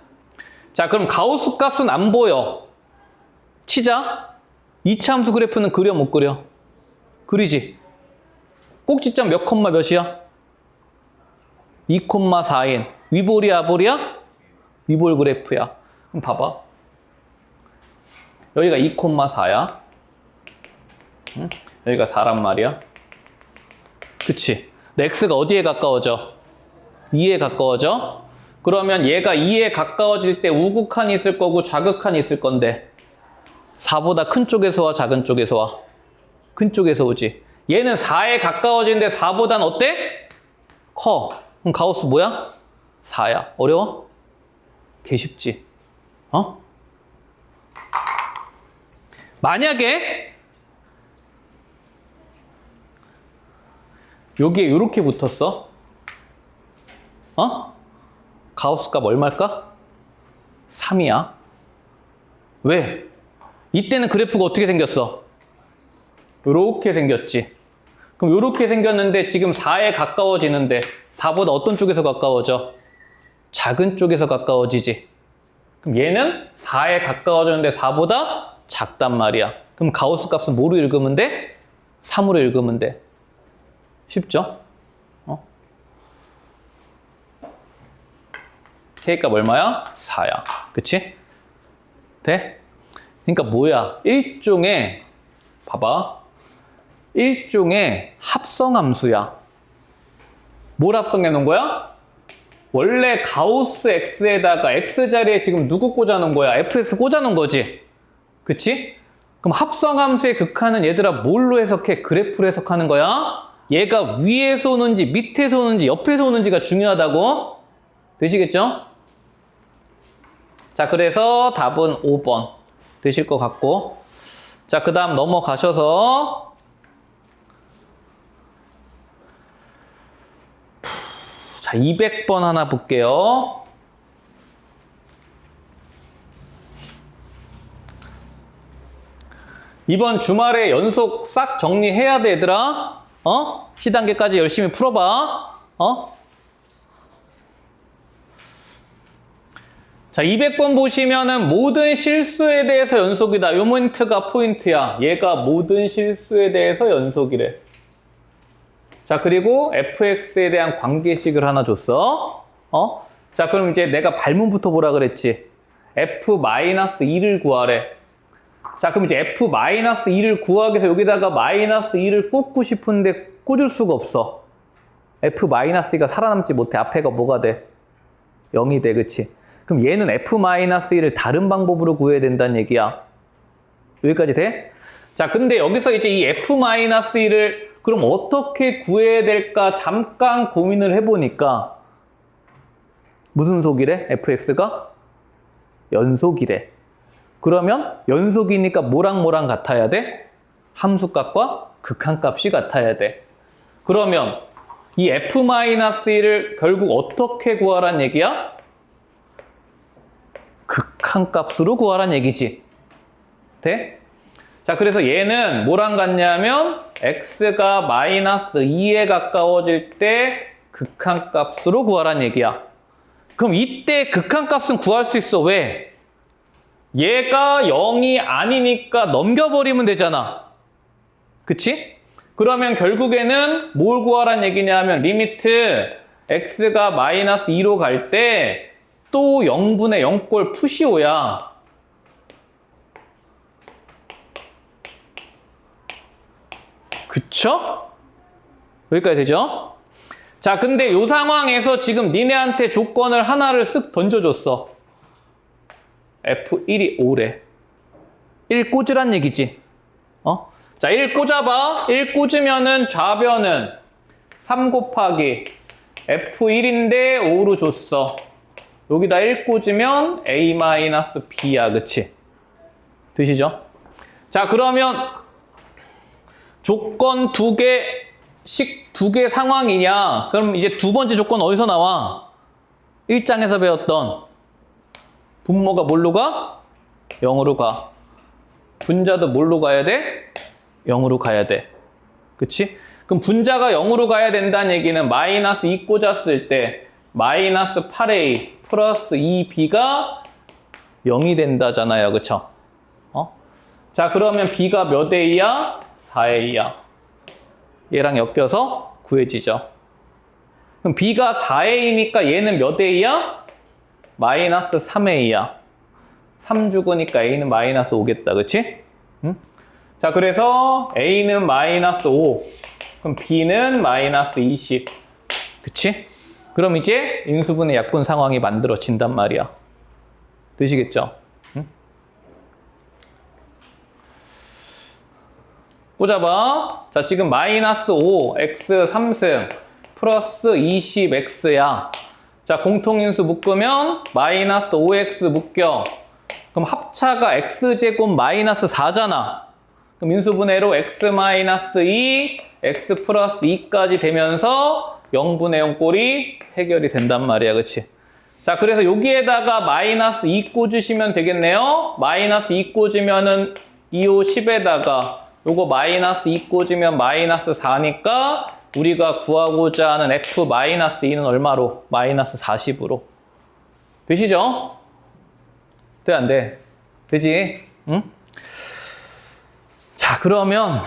Speaker 1: 자, 그럼 가우스 값은 안 보여. 치자. 2차 함수 그래프는 그려, 못 그려? 그리지. 꼭지점 몇 콤마 몇이야? 2,4인. 위볼이야, 아볼이야? 위볼 그래프야. 그럼 봐봐. 여기가 2,4야. 응? 여기가 4란 말이야. 그치? x가 어디에 가까워져? 2에 가까워져? 그러면 얘가 2에 가까워질 때 우극한이 있을 거고 좌극한이 있을 건데 4보다 큰 쪽에서 와, 작은 쪽에서 와? 큰 쪽에서 오지. 얘는 4에 가까워지는데 4보단 어때? 커. 그럼 가우스 뭐야? 4야. 어려워? 개 쉽지. 만약에 여기에 이렇게 붙었어. 가우스 값 얼마일까? 3이야. 왜? 이때는 그래프가 어떻게 생겼어? 요렇게 생겼지. 그럼 요렇게 생겼는데 지금 4에 가까워지는데 4보다 어떤 쪽에서 가까워져? 작은 쪽에서 가까워지지. 그럼 얘는 4에 가까워졌는데 4보다 작단 말이야. 그럼 가우스 값은 뭐로 읽으면 돼? 3으로 읽으면 돼. 쉽죠? K값 얼마야? 4야. 그치? 돼? 그러니까 뭐야? 일종의 봐봐. 일종의 합성함수야. 뭘 합성해 놓은 거야? 원래 가우스 x에다가 x 자리에 지금 누구 꽂아 놓은 거야? fx 꽂아 놓은 거지? 그치? 그럼 합성함수의 극한은 얘들아 뭘로 해석해? 그래프로 해석하는 거야? 얘가 위에서 오는지 밑에서 오는지 옆에서 오는지가 중요하다고? 되시겠죠? 자, 그래서 답은 5번 되실 것 같고, 자, 그 다음 넘어가셔서 자, 200번 하나 볼게요. 이번 주말에 연속 싹 정리해야 돼, 얘들아. C단계까지 열심히 풀어봐. 자, 200번 보시면은 모든 실수에 대해서 연속이다. 요 멘트가 포인트야. 얘가 모든 실수에 대해서 연속이래. 자, 그리고 fx에 대한 관계식을 하나 줬어. 자, 그럼 이제 내가 발문부터 보라 그랬지. f-2를 구하래. 자, 그럼 이제 f-2를 구하기 위해서 여기다가 -2를 꽂고 싶은데 꽂을 수가 없어. f-2가 살아남지 못해. 앞에가 뭐가 돼? 0이 돼, 그치? 그럼 얘는 f-1을 다른 방법으로 구해야 된다는 얘기야. 여기까지 돼? 자, 근데 여기서 이제 이 f-1을 그럼 어떻게 구해야 될까 잠깐 고민을 해보니까 무슨 속이래? fx가? 연속이래. 그러면 연속이니까 뭐랑 뭐랑 같아야 돼? 함수값과 극한값이 같아야 돼. 그러면 이 f-1을 결국 어떻게 구하란 얘기야? 극한값으로 구하란 얘기지. 돼? 자, 그래서 얘는 뭐랑 같냐면 x가 -2에 가까워질 때 극한값으로 구하란 얘기야. 그럼 이때 극한값은 구할 수 있어. 왜? 얘가 0이 아니니까 넘겨버리면 되잖아. 그치? 그러면 결국에는 뭘 구하란 얘기냐면 리미트 x가 -2로 갈 때 또 0분의 0꼴 푸시오야. 그쵸? 여기까지 되죠? 자, 근데 이 상황에서 지금 니네한테 조건을 하나를 쓱 던져줬어. F1이 5래. 1 꽂으란 얘기지. 자, 1 꽂아봐. 1 꽂으면은 좌변은 3 곱하기 F1인데 5로 줬어. 여기다 1 꽂으면 A-B야. 그치? 되시죠? 자, 그러면 조건 2개씩 2개 상황이냐? 그럼 이제 두 번째 조건 어디서 나와? 1장에서 배웠던 분모가 뭘로 가? 0으로 가. 분자도 뭘로 가야 돼? 0으로 가야 돼. 그치? 그럼 분자가 0으로 가야 된다는 얘기는 -2 꽂았을 때 -8a 플러스 2b가 0이 된다잖아요. 그쵸? 자, 그러면 b가 몇 a야? 4a야. 얘랑 엮여서 구해지죠. 그럼 b가 4a니까 얘는 몇 a야? -3a야. 3 죽으니까 a는 -5겠다. 그치? 응? 자, 그래서 a는 -5. 그럼 b는 -20. 그치? 그럼 이제 인수분해 약분 상황이 만들어진단 말이야. 되시겠죠? 응? 꽂아봐. 자, 지금 -5, x 3승, 플러스 20x야. 자, 공통인수 묶으면 -5x 묶여. 그럼 합차가 x제곱 -4잖아. 그럼 인수분해로 x-2, x 플러스 2까지 되면서 0분의 0 꼴이 해결이 된단 말이야. 그치? 자, 그래서 여기에다가 -2 꽂으시면 되겠네요. -2 꽂으면은 2, 5, 10에다가 요거 -2 꽂으면 -4니까 우리가 구하고자 하는 f-2는 얼마로? -40으로. 되시죠? 돼, 안 돼? 되지? 응? 자, 그러면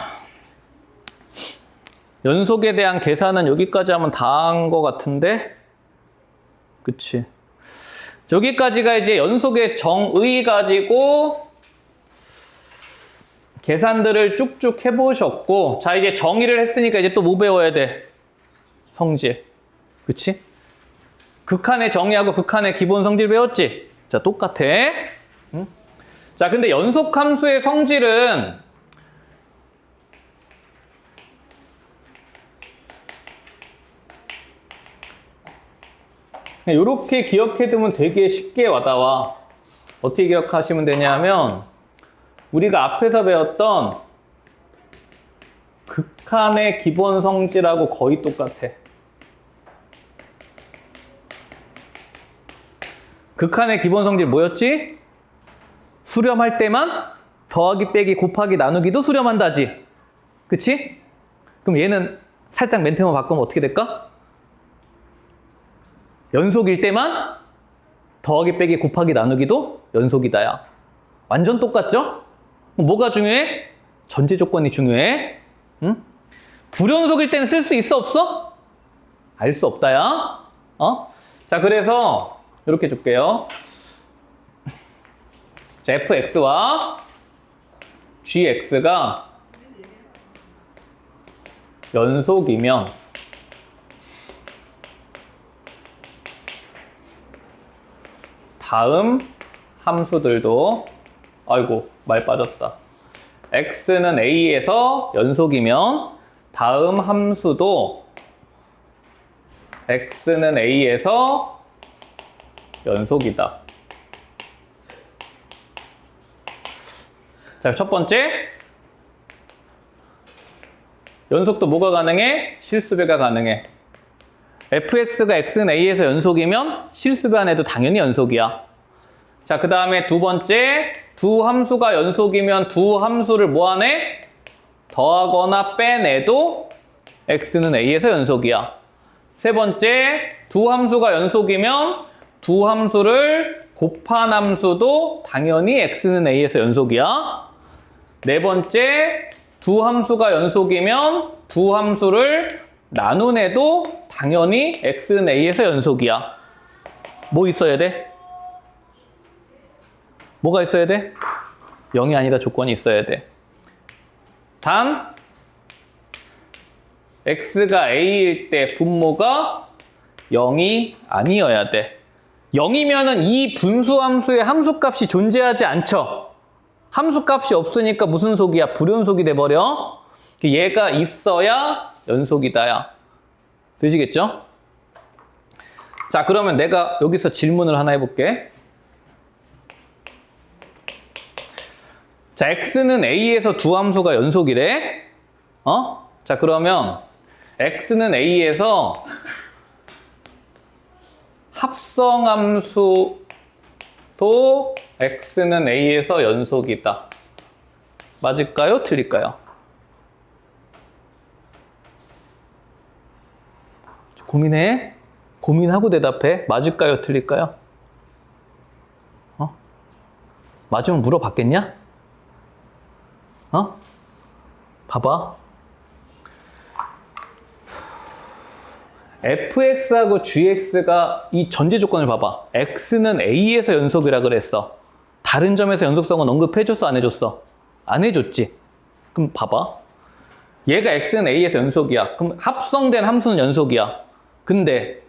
Speaker 1: 연속에 대한 계산은 여기까지 하면 다 한 것 같은데? 그치? 여기까지가 이제 연속의 정의 가지고 계산들을 쭉쭉 해보셨고, 자, 이제 정의를 했으니까 이제 또 뭐 배워야 돼? 성질. 그치? 극한의 정의하고 극한의 기본 성질 배웠지? 자, 똑같아. 응? 자, 근데 연속함수의 성질은 이렇게 기억해두면 되게 쉽게 와닿아. 어떻게 기억하시면 되냐면 우리가 앞에서 배웠던 극한의 기본 성질하고 거의 똑같아. 극한의 기본 성질 뭐였지? 수렴할 때만 더하기 빼기 곱하기 나누기도 수렴한다지. 그치? 그럼 얘는 살짝 멘트만 바꾸면 어떻게 될까? 연속일 때만 더하기 빼기 곱하기 나누기도 연속이다야. 완전 똑같죠? 뭐가 중요해? 전제 조건이 중요해. 응? 불연속일 때는 쓸 수 있어 없어? 알 수 없다야. 자, 그래서 이렇게 줄게요. 자, fx와 gx가 연속이면 다음 함수들도, 아이고 말 빠졌다. x는 a에서 연속이면 다음 함수도 x는 a에서 연속이다. 자, 첫 번째, 연속도 뭐가 가능해? 실수배가 가능해. fx가 x는 a에서 연속이면 실수배 안에도 당연히 연속이야. 자, 그 다음에 두 번째, 두 함수가 연속이면 두 함수를 뭐 하네? 더하거나 빼내도 x는 a에서 연속이야. 세 번째, 두 함수가 연속이면 두 함수를 곱한 함수도 당연히 x는 a에서 연속이야. 네 번째, 두 함수가 연속이면 두 함수를 나눈 애도 당연히 x는 a에서 연속이야. 뭐 있어야 돼? 뭐가 있어야 돼? 0이 아니다 조건이 있어야 돼. 단 x가 a일 때 분모가 0이 아니어야 돼. 0이면은 이 분수함수의 함수값이 존재하지 않죠. 함수값이 없으니까 무슨 속이야? 불연속이 돼버려. 얘가 있어야 연속이다야. 되시겠죠? 자, 그러면 내가 여기서 질문을 하나 해볼게. 자, x는 a에서 두 함수가 연속이래. 자, 그러면 x는 a에서 합성함수도 x는 a에서 연속이다. 맞을까요? 틀릴까요? 고민해. 고민하고 대답해. 맞을까요? 틀릴까요? 맞으면 물어봤겠냐? 봐봐. fx하고 gx가 이 전제 조건을 봐봐. x는 a에서 연속이라 그랬어. 다른 점에서 연속성은 언급해줬어? 안 해줬어? 안 해줬지. 그럼 봐봐. 얘가 x는 a에서 연속이야. 그럼 합성된 함수는 연속이야. 근데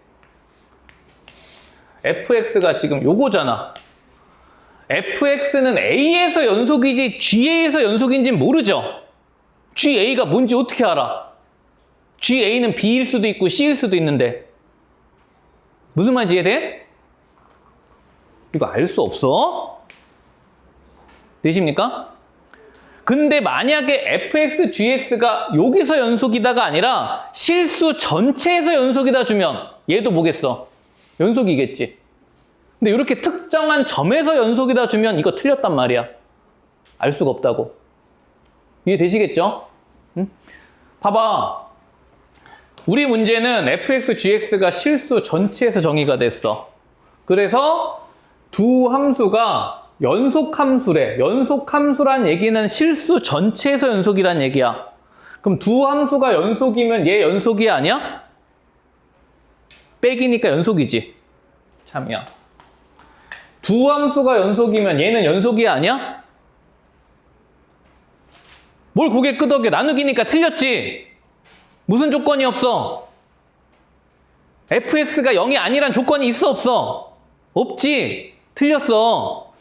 Speaker 1: fx가 지금 요거잖아. fx는 a에서 연속이지 ga에서 연속인지는 모르죠. ga가 뭔지 어떻게 알아? ga는 b일 수도 있고 c일 수도 있는데 무슨 말인지 이해돼? 이거 알 수 없어? 되십니까? 근데 만약에 fx, gx가 여기서 연속이다가 아니라 실수 전체에서 연속이다 주면 얘도 뭐겠어? 연속이겠지. 근데 이렇게 특정한 점에서 연속이다 주면 이거 틀렸단 말이야. 알 수가 없다고. 이해되시겠죠? 응? 봐봐. 우리 문제는 fx, gx가 실수 전체에서 정의가 됐어. 그래서 두 함수가 연속함수래. 연속함수란 얘기는 실수 전체에서 연속이란 얘기야. 그럼 두 함수가 연속이면 얘 연속이 아니야? 빼기니까 연속이지. 참이야. 두 함수가 연속이면 얘는 연속이 아니야? 뭘 고개 끄덕여. 나누기니까 틀렸지. 무슨 조건이 없어? fx가 0이 아니란 조건이 있어 없어? 없지. 틀렸어.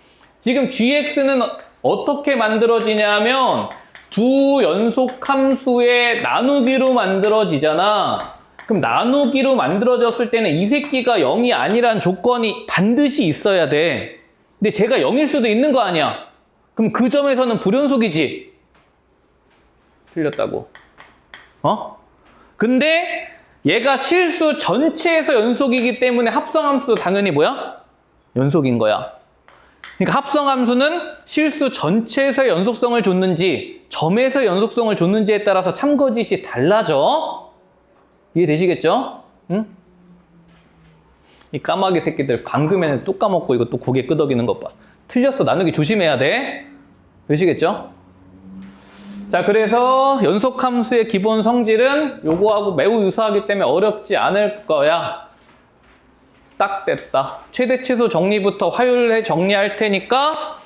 Speaker 1: 지금 gx는 어떻게 만들어지냐면 두 연속함수의 나누기로 만들어지잖아. 그럼 나누기로 만들어졌을 때는 이 새끼가 0이 아니란 조건이 반드시 있어야 돼. 근데 쟤가 0일 수도 있는 거 아니야. 그럼 그 점에서는 불연속이지. 틀렸다고. 근데 얘가 실수 전체에서 연속이기 때문에 합성함수도 당연히 뭐야? 연속인 거야. 그러니까 합성함수는 실수 전체에서 연속성을 줬는지 점에서 연속성을 줬는지에 따라서 참거짓이 달라져. 이해되시겠죠? 응? 이 까마귀 새끼들 방금에는 또 까먹고 이거 또 고개 끄덕이는 것 봐. 틀렸어. 나누기 조심해야 돼. 되시겠죠? 자, 그래서 연속함수의 기본 성질은 요거하고 매우 유사하기 때문에 어렵지 않을 거야. 딱 됐다. 최대 최소 정리부터 화요일에 정리할 테니까